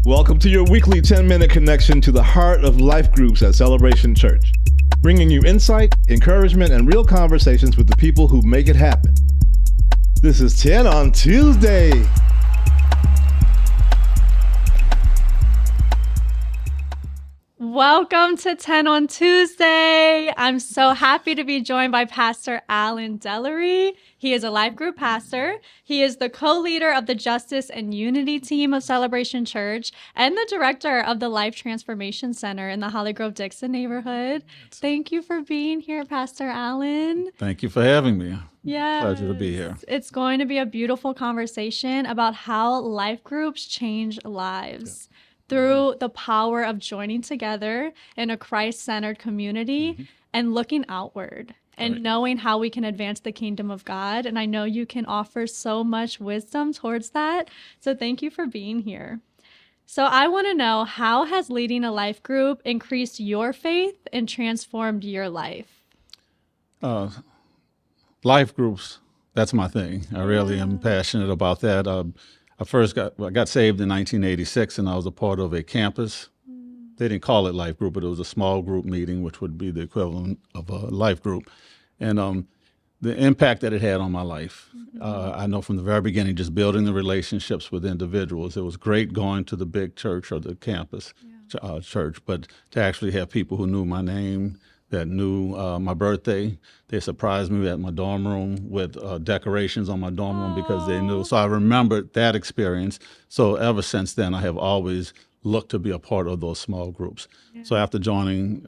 Welcome to your weekly 10-minute connection to the heart of life groups at Celebration Church, bringing you insight, encouragement, and real conversations with the people who make it happen. This is 10 on Tuesday. Welcome to 10 on Tuesday. I'm so happy to be joined by Pastor Alan Delery. He is a life group pastor. He is the co-leader of the Justice and Unity team of Celebration Church and the director of the Life Transformation Center in the Holly Grove Dixon neighborhood. Thank you for being here, Pastor Alan. Thank you for having me. Yeah, Pleasure to be here. It's going to be a beautiful conversation about how life groups change lives. Through the power of joining together in a Christ-centered community and looking outward and knowing how we can advance the kingdom of God. And I know you can offer so much wisdom towards that. So thank you for being here. So I want to know, how has leading a life group increased your faith and transformed your life? Life groups, that's my thing. I really am passionate about that. I got saved in 1986, and I was a part of a campus. They didn't call it life group, but it was a small group meeting, which would be the equivalent of a life group. And the impact that it had on my life, I know from the very beginning, just building the relationships with individuals. It was great going to the big church or the campus church, but to actually have people who knew my name, that knew my birthday. They surprised me at my dorm room with decorations on my dorm room because they knew. So I remembered that experience. So ever since then, I have always looked to be a part of those small groups. So after joining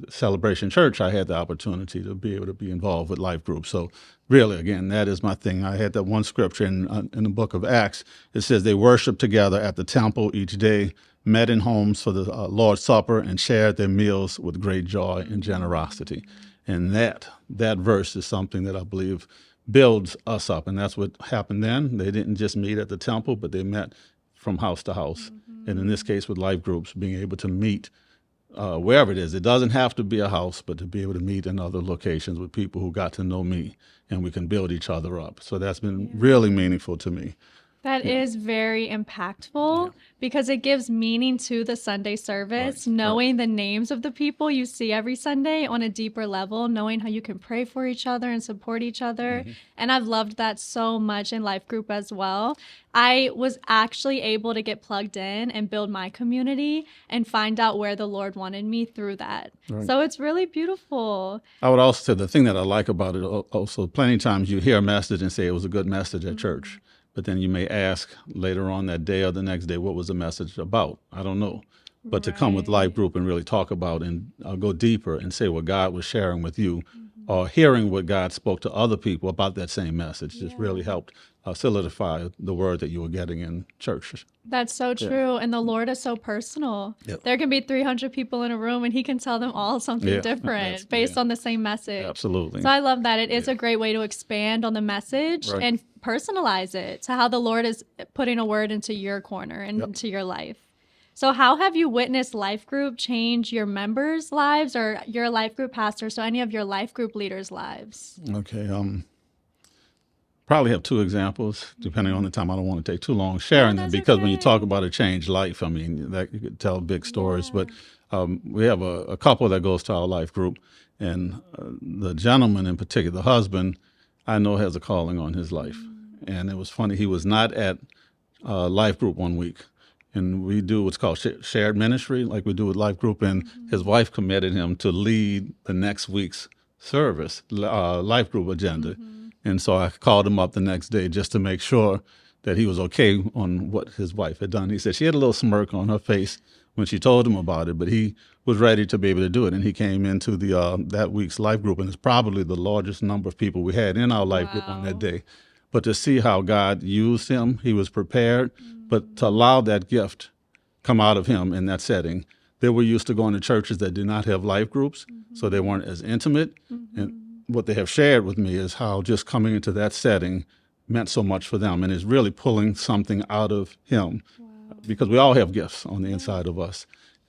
Celebration Church, I had the opportunity to be able to be involved with life groups. So really, again, that is my thing. I had that one scripture in the book of Acts. It says they worshiped together at the temple each day, met in homes for the Lord's Supper, and shared their meals with great joy and generosity. And that verse is something that I believe builds us up. And that's what happened then. They didn't just meet at the temple, but they met from house to house. And in this case, with life groups, being able to meet wherever it is. It doesn't have to be a house, but to be able to meet in other locations with people who got to know me, and we can build each other up. So that's been really meaningful to me. That is very impactful because it gives meaning to the Sunday service, knowing the names of the people you see every Sunday on a deeper level, knowing how you can pray for each other and support each other. And I've loved that so much in life group as well. I was actually able to get plugged in and build my community and find out where the Lord wanted me through that. So it's really beautiful. I would also say the thing that I like about it also, plenty of times you hear a message and say it was a good message at church. But then you may ask later on that day or the next day, what was the message about? I don't know. But to come with life group and really talk about and go deeper and say what God was sharing with you, or hearing what God spoke to other people about that same message, just really helped solidify the word that you were getting in church. That's so true. And the Lord is so personal. There can be 300 people in a room and he can tell them all something different based on the same message. Absolutely. So I love that. It is a great way to expand on the message and personalize it to how the Lord is putting a word into your corner and into your life. So how have you witnessed life group change your members' lives, or your life group pastor, so any of your life group leaders' lives? Okay. Probably have two examples, depending on the time. I don't want to take too long sharing them because when you talk about a changed life, I mean, that you could tell big stories. But we have a couple that goes to our life group, and the gentleman in particular, the husband, I know has a calling on his life. And it was funny, he was not at life group one week. And we do what's called shared ministry, like we do with life group. And his wife committed him to lead the next week's service, life group agenda. And so I called him up the next day just to make sure that he was okay on what his wife had done. He said she had a little smirk on her face when she told him about it, but he was ready to be able to do it. And he came into the that week's life group, and it's probably the largest number of people we had in our life group on that day. But to see how God used him, he was prepared, but to allow that gift come out of him in that setting. They were used to going to churches that did not have life groups, so they weren't as intimate. And what they have shared with me is how just coming into that setting meant so much for them, and is really pulling something out of him. Because we all have gifts on the inside of us,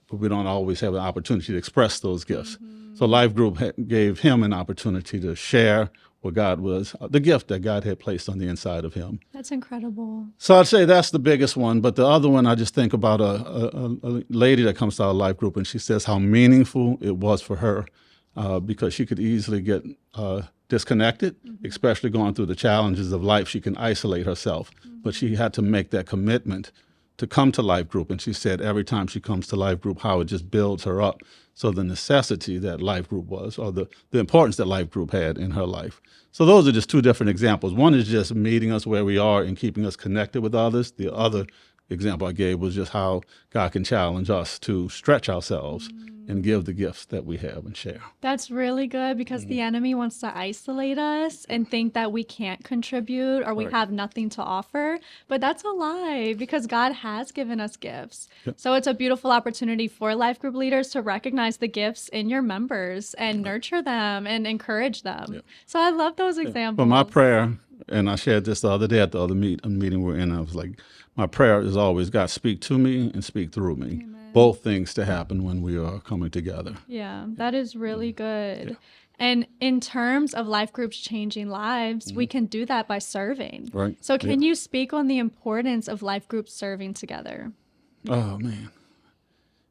but we don't always have an opportunity to express those gifts. So Life Group gave him an opportunity to share what God was, the gift that God had placed on the inside of him. That's incredible. So I'd say that's the biggest one. But the other one, I just think about a lady that comes to our life group, and she says how meaningful it was for her because she could easily get disconnected, especially going through the challenges of life. She can isolate herself, but she had to make that commitment to come to life group. And she said every time she comes to life group, how it just builds her up. So the necessity that life group was, or the importance that life group had in her life. So those are just two different examples. One is just meeting us where we are and keeping us connected with others. The other example I gave was just how God can challenge us to stretch ourselves and give the gifts that we have and share. That's really good because the enemy wants to isolate us and think that we can't contribute or we Right. have nothing to offer. But that's a lie because God has given us gifts. Yep. So it's a beautiful opportunity for life group leaders to recognize the gifts in your members and nurture them and encourage them. Yep. So I love those examples. But my prayer, and I shared this the other day at the other meeting we're in, I was like, my prayer is always, God, speak to me and speak through me. Amen. Both things to happen when we are coming together. Yeah, that is really good. And in terms of life groups changing lives, we can do that by serving. Right. So can you speak on the importance of life groups serving together? Oh, man.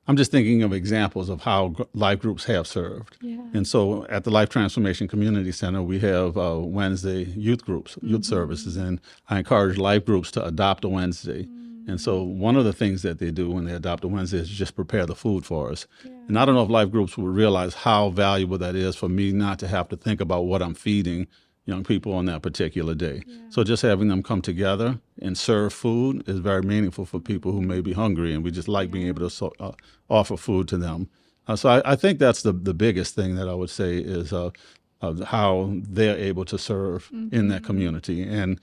I'm just thinking of examples of how life groups have served. Yeah. And so at the Life Transformation Community Center, we have Wednesday youth groups, youth services, and I encourage life groups to adopt a Wednesday. And so one of the things that they do when they adopt a Wednesday is just prepare the food for us. And I don't know if life groups would realize how valuable that is for me not to have to think about what I'm feeding young people on that particular day. So just having them come together and serve food is very meaningful for people who may be hungry, and we just like being able to offer food to them. So I think that's the biggest thing that I would say is of how they're able to serve in that community. And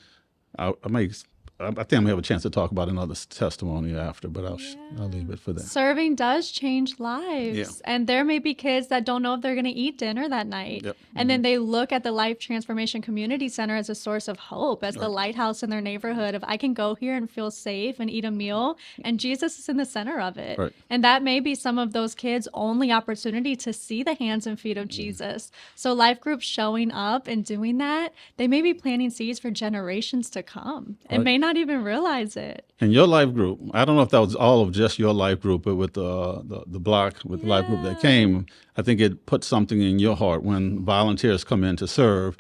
I think I'm gonna have a chance to talk about another testimony after, but I'll leave it for that. Serving does change lives. Yeah. And there may be kids that don't know if they're going to eat dinner that night. Yep. And then they look at the Life Transformation Community Center as a source of hope, as the lighthouse in their neighborhood of I can go here and feel safe and eat a meal. And Jesus is in the center of it. Right. And that may be some of those kids' only opportunity to see the hands and feet of Jesus. So life groups showing up and doing that, they may be planting seeds for generations to come and may not even realize it. And your life group, I don't know if that was all of just your life group, but with the block, with the life group that came, I think it put something in your heart when volunteers come in to serve.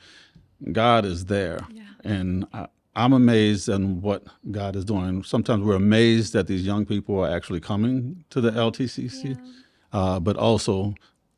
God is there. Yeah. And I'm amazed at what God is doing. Sometimes we're amazed that these young people are actually coming to the LTCC, but also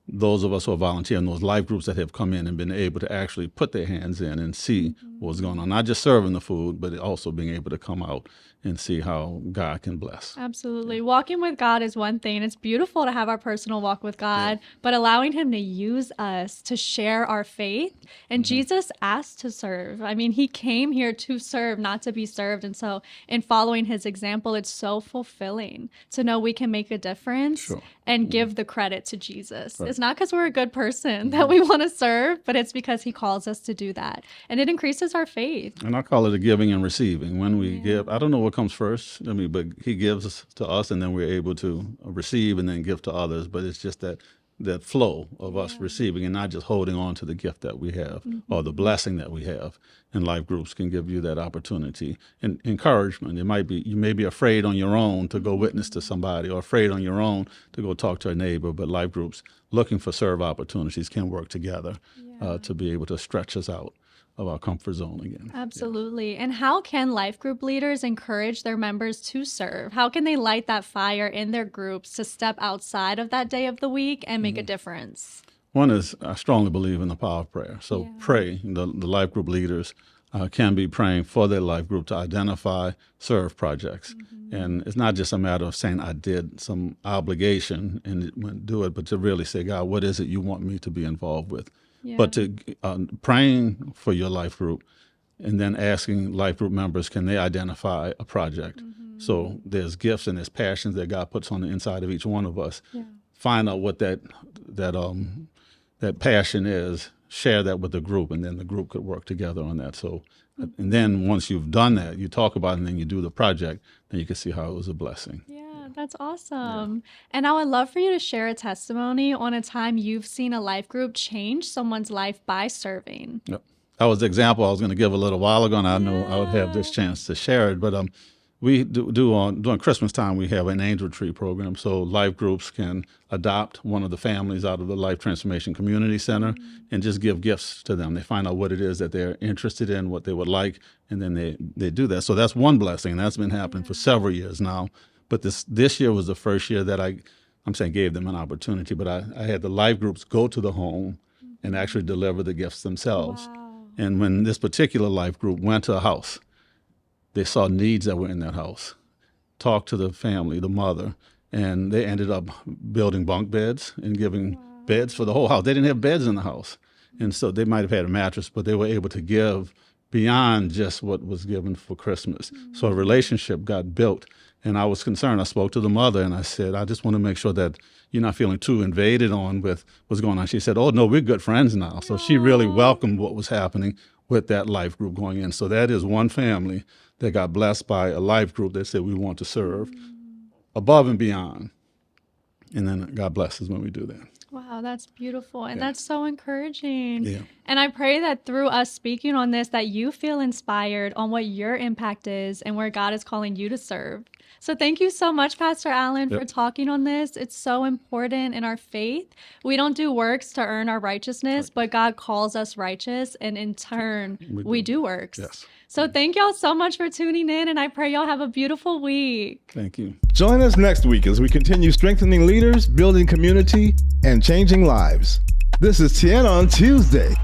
those of us who are volunteering, those life groups that have come in and been able to actually put their hands in and see what's going on. Not just serving the food, but also being able to come out and see how God can bless. Absolutely. Walking with God is one thing. It's beautiful to have our personal walk with God, but allowing Him to use us to share our faith. And Jesus asked to serve. I mean, He came here to serve, not to be served. And so in following His example, it's so fulfilling to know we can make a difference and give the credit to Jesus. It's not because we're a good person that we want to serve, but it's because He calls us to do that. And it increases our faith. And I call it a giving and receiving. When we give, I don't know what comes first. I mean, but He gives to us, and then we're able to receive and then give to others. But it's just that flow of us receiving and not just holding on to the gift that we have or the blessing that we have. And life groups can give you that opportunity and encouragement. You may be afraid on your own to go witness to somebody, or afraid on your own to go talk to a neighbor. But life groups looking for serve opportunities can work together to be able to stretch us out of our comfort zone again. Absolutely. And how can life group leaders encourage their members to serve? How can they light that fire in their groups to step outside of that day of the week and make a difference? One is I strongly believe in the power of prayer. So pray. The life group leaders can be praying for their life group to identify serve projects. And it's not just a matter of saying I did some obligation and do it, but to really say, God, what is it you want me to be involved with? But to praying for your life group and then asking life group members, can they identify a project? So there's gifts and there's passions that God puts on the inside of each one of us. Find out what that passion is, share that with the group, and then the group could work together on that. So, and then once you've done that, you talk about it and then you do the project, then you can see how it was a blessing. That's awesome. And I would love for you to share a testimony on a time you've seen a life group change someone's life by serving. Yep. That was the example I was going to give a little while ago, and I know I would have this chance to share it. But we do on during Christmas time, we have an angel tree program. So life groups can adopt one of the families out of the Life Transformation Community Center and just give gifts to them. They find out what it is that they're interested in, what they would like, and then they do that. So that's one blessing. That's been happening for several years now. But this year was the first year that I'm saying gave them an opportunity, but I had the life groups go to the home and actually deliver the gifts themselves. Wow. And when this particular life group went to a house, they saw needs that were in that house, talked to the family, the mother, and they ended up building bunk beds and giving beds for the whole house. They didn't have beds in the house. And so they might have had a mattress, but they were able to give beyond just what was given for Christmas. So a relationship got built. And I was concerned. I spoke to the mother and I said, I just want to make sure that you're not feeling too invaded on with what's going on. She said, oh, no, we're good friends now. So she really welcomed what was happening with that life group going in. So that is one family that got blessed by a life group that said we want to serve above and beyond. And then God blesses when we do that. Wow, that's beautiful. And that's so encouraging. Yeah. And I pray that through us speaking on this, that you feel inspired on what your impact is and where God is calling you to serve. So thank you so much, Pastor Alan, for talking on this. It's so important in our faith. We don't do works to earn our righteousness, but God calls us righteous, and in turn, we do works. Yes. So thank y'all so much for tuning in, and I pray y'all have a beautiful week. Thank you. Join us next week as we continue strengthening leaders, building community, and changing lives. This is TN on Tuesday.